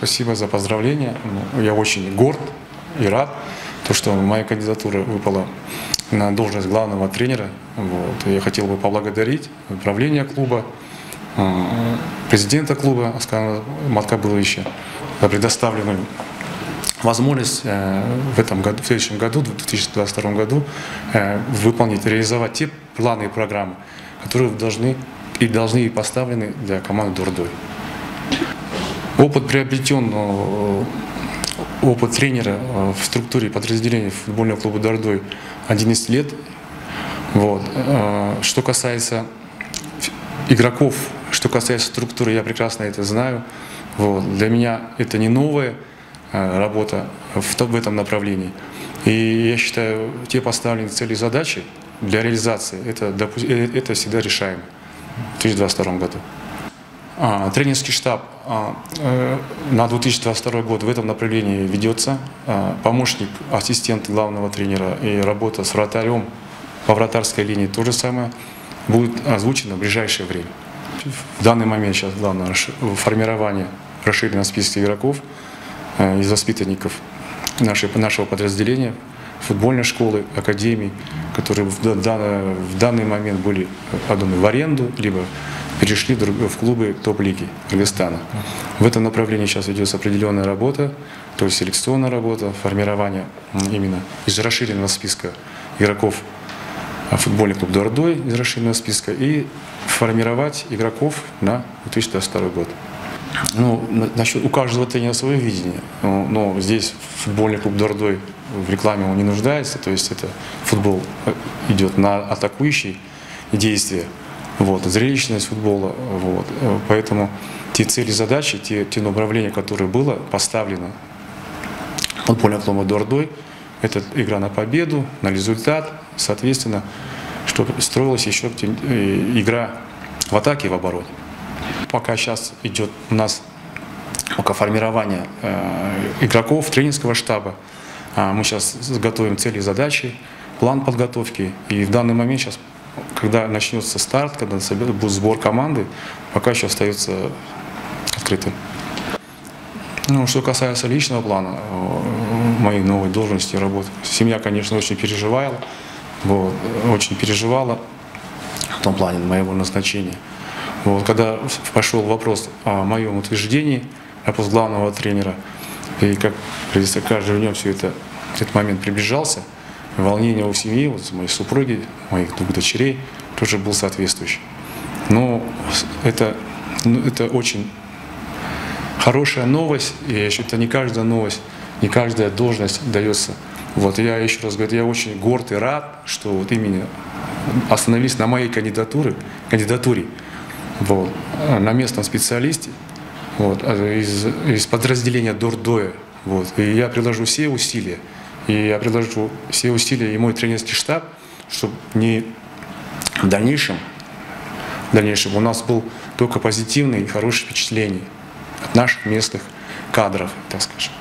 спасибо за поздравления. Я очень горд и рад, что моя кандидатура выпала на должность главного тренера. Я хотел бы поблагодарить управление клуба, президента клуба Аскана Маткабыловича за предоставленную возможность в следующем году, в 2022 году, выполнить, реализовать те планы и программы, которые должны и поставлены для команды Дордой. Опыт опыт тренера в структуре подразделения футбольного клуба Дордой 11 лет. Что касается игроков, что касается структуры, я прекрасно это знаю. Для меня это не новая работа в этом направлении. И я считаю, те поставленные цели и задачи для реализации, это всегда решаемо в 2022 году. Тренерский штаб на 2022 год в этом направлении ведется. Помощник, ассистент главного тренера и работа с вратарем по вратарской линии то же самое будет озвучено в ближайшее время. В данный момент сейчас главное формирование расширенного списка игроков из воспитанников нашего подразделения, футбольной школы, академий, которые в данный момент были отданы в аренду, либо перешли в клубы топ-лиги Кыргызстана. В этом направлении сейчас ведется определенная работа, то есть селекционная работа, формирование именно из расширенного списка игроков футбольный клуб Дордой из расширенного списка и формировать игроков на 2022 год. У каждого тренера свое видение, но здесь футбольный клуб Дордой в рекламе он не нуждается, то есть это футбол идет на атакующие действия, зрелищность футбола, поэтому те цели, задачи, те направления, которые было поставлено футбольным клубом Дордой, это игра на победу, на результат, соответственно, что строилась еще игра в атаке и в обороне. Пока сейчас идет у нас формирование игроков, тренерского штаба. Мы сейчас готовим цели и задачи, план подготовки. И в данный момент сейчас, когда начнется старт, когда будет сбор команды, пока еще остается открытым. Что касается личного плана, моей новой должности работы, семья, конечно, очень переживала в том плане моего назначения. Когда пошел вопрос о моем утверждении на пост главного тренера, и как каждый днем этот момент приближался, волнение у семьи, моей супруги, моих 2 дочерей тоже был соответствующий. Но это очень хорошая новость, и это не каждая новость, не каждая должность дается. Я еще раз говорю, я очень горд и рад, что именно остановились на моей кандидатуре, на местном специалисте из подразделения Дордоя. И я приложу все усилия, и мой тренерский штаб, чтобы в дальнейшем у нас был только позитивные и хорошие впечатления от наших местных кадров, так скажем.